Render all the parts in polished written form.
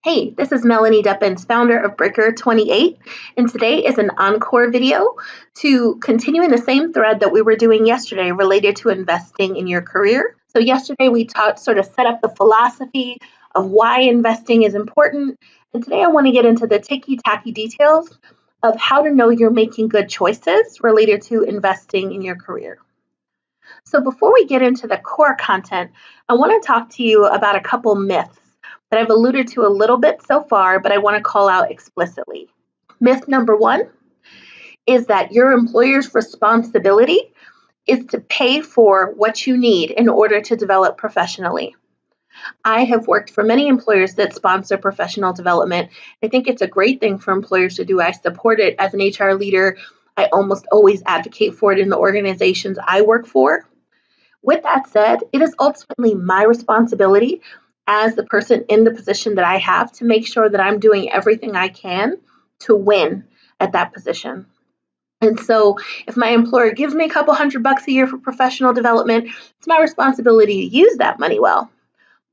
Hey, this is Melanie Deppens, founder of Breaker 28, and today is an encore video to continue in the same thread that we were doing yesterday related to investing in your career. So yesterday we sort of set up the philosophy of why investing is important, and today I want to get into the ticky-tacky details of how to know you're making good choices related to investing in your career. So before we get into the core content, I want to talk to you about a couple myths that I've alluded to a little bit so far, but I want to call out explicitly. Myth number one is that your employer's responsibility is to pay for what you need in order to develop professionally. I have worked for many employers that sponsor professional development. I think it's a great thing for employers to do. I support it as an HR leader. I almost always advocate for it in the organizations I work for. With that said, it is ultimately my responsibility as the person in the position that I have to make sure that I'm doing everything I can to win at that position. And so if my employer gives me a couple $100 a year for professional development, it's my responsibility to use that money well.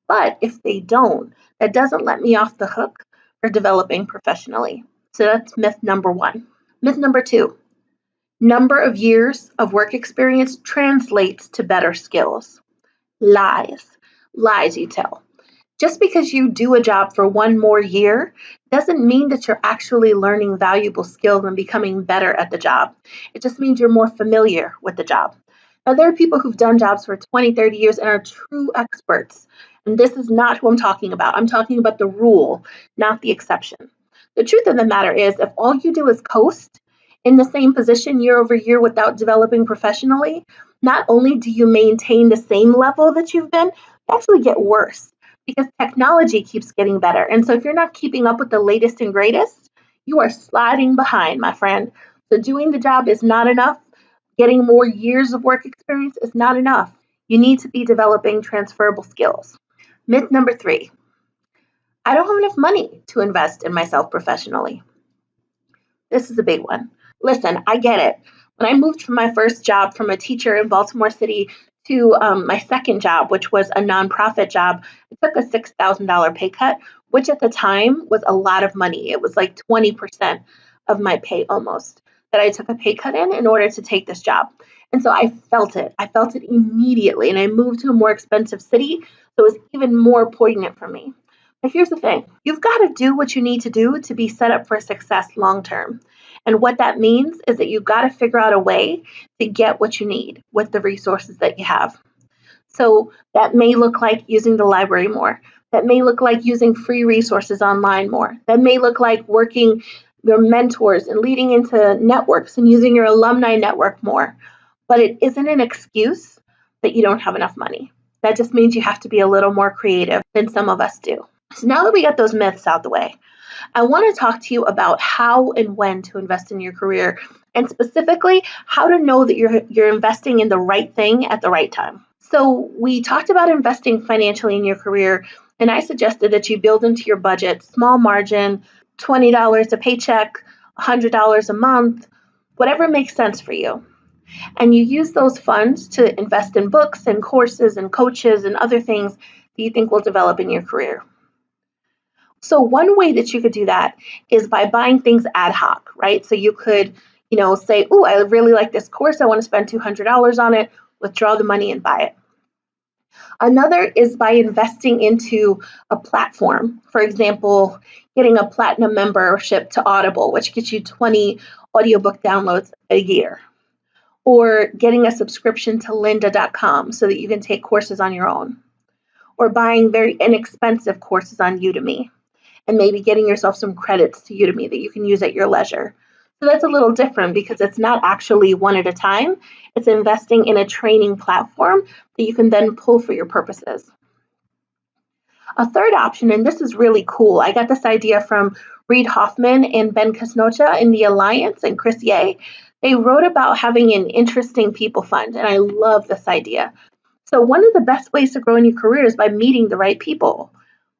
But if they don't, that doesn't let me off the hook for developing professionally. So that's myth number one. Myth number two, number of years of work experience translates to better skills. Lies. Lies you tell. Just because you do a job for one more year doesn't mean that you're actually learning valuable skills and becoming better at the job. It just means you're more familiar with the job. Now, there are people who've done jobs for 20, 30 years and are true experts. And this is not who I'm talking about. I'm talking about the rule, not the exception. The truth of the matter is, if all you do is coast in the same position year over year without developing professionally, not only do you maintain the same level that you've been, you actually get worse because technology keeps getting better. And so if you're not keeping up with the latest and greatest, you are sliding behind, my friend. So doing the job is not enough. Getting more years of work experience is not enough. You need to be developing transferable skills. Myth number three, I don't have enough money to invest in myself professionally. This is a big one. Listen, I get it. When I moved from my first job from a teacher in Baltimore City to my second job, which was a nonprofit job, I took a $6,000 pay cut, which at the time was a lot of money. It was like 20% of my pay almost that I took a pay cut in order to take this job. And so I felt it. I felt it immediately. And I moved to a more expensive city, so it was even more poignant for me. But here's the thing, you've got to do what you need to do to be set up for success long term. And what that means is that you've got to figure out a way to get what you need with the resources that you have. So that may look like using the library more. That may look like using free resources online more. That may look like working your mentors and leading into networks and using your alumni network more. But it isn't an excuse that you don't have enough money. That just means you have to be a little more creative than some of us do. So now that we got those myths out the way, I want to talk to you about how and when to invest in your career, and specifically how to know that you're investing in the right thing at the right time. So we talked about investing financially in your career, and I suggested that you build into your budget small margin, $20 a paycheck, $100 a month, whatever makes sense for you. And you use those funds to invest in books and courses and coaches and other things that you think will develop in your career. So one way that you could do that is by buying things ad hoc, right? So you could, say, oh, I really like this course. I want to spend $200 on it, withdraw the money and buy it. Another is by investing into a platform. For example, getting a platinum membership to Audible, which gets you 20 audiobook downloads a year. Or getting a subscription to lynda.com so that you can take courses on your own. Or buying very inexpensive courses on Udemy, and maybe getting yourself some credits to Udemy that you can use at your leisure. So that's a little different because it's not actually one at a time. It's investing in a training platform that you can then pull for your purposes. A third option, and this is really cool, I got this idea from Reid Hoffman and Ben Casnocha in The Alliance and Chris Ye. They wrote about having an interesting people fund, and I love this idea. So one of the best ways to grow in your career is by meeting the right people.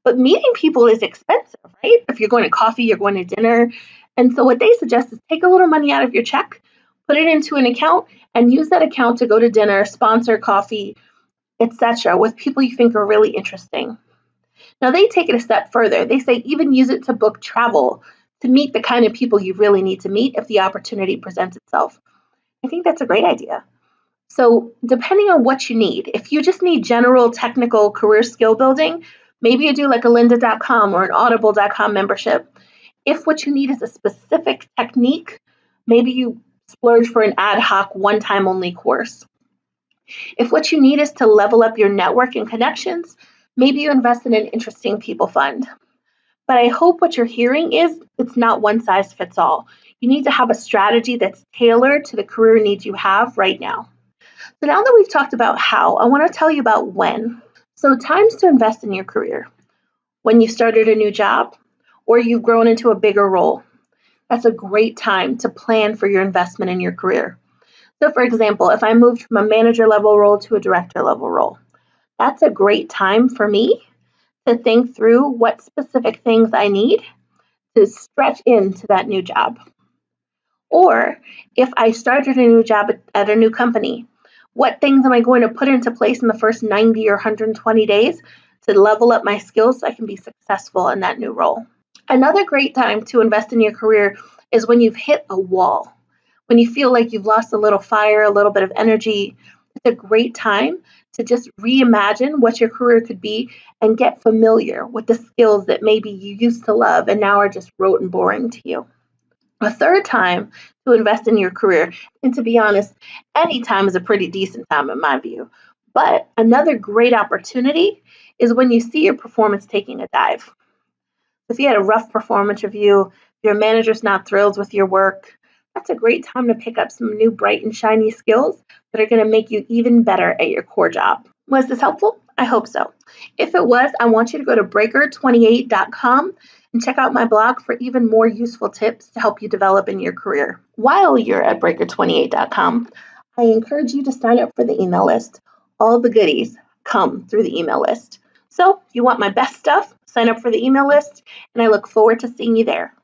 But meeting people is expensive, right? If you're going to coffee, you're going to dinner. And so what they suggest is take a little money out of your check, put it into an account, and use that account to go to dinner, sponsor coffee, etc., with people you think are really interesting. Now, they take it a step further. They say even use it to book travel to meet the kind of people you really need to meet if the opportunity presents itself. I think that's a great idea. So, depending on what you need, if you just need general technical career skill building, maybe you do like a lynda.com or an audible.com membership. If what you need is a specific technique, maybe you splurge for an ad hoc one time only course. If what you need is to level up your network and connections, maybe you invest in an interesting people fund. But I hope what you're hearing is it's not one size fits all. You need to have a strategy that's tailored to the career needs you have right now. So now that we've talked about how, I want to tell you about when. So times to invest in your career. When you started a new job or you've grown into a bigger role. That's a great time to plan for your investment in your career. So for example, if I moved from a manager level role to a director level role, that's a great time for me to think through what specific things I need to stretch into that new job. Or if I started a new job at a new company, what things am I going to put into place in the first 90 or 120 days to level up my skills so I can be successful in that new role? Another great time to invest in your career is when you've hit a wall, when you feel like you've lost a little fire, a little bit of energy. It's a great time to just reimagine what your career could be and get familiar with the skills that maybe you used to love and now are just rote and boring to you. A third time to invest in your career, and to be honest, any time is a pretty decent time in my view. But another great opportunity is when you see your performance taking a dive. If you had a rough performance review, your manager's not thrilled with your work, that's a great time to pick up some new bright and shiny skills that are going to make you even better at your core job. Was this helpful? I hope so. If it was, I want you to go to breaker28.com and check out my blog for even more useful tips to help you develop in your career. While you're at breaker28.com, I encourage you to sign up for the email list. All the goodies come through the email list. So if you want my best stuff, sign up for the email list, and I look forward to seeing you there.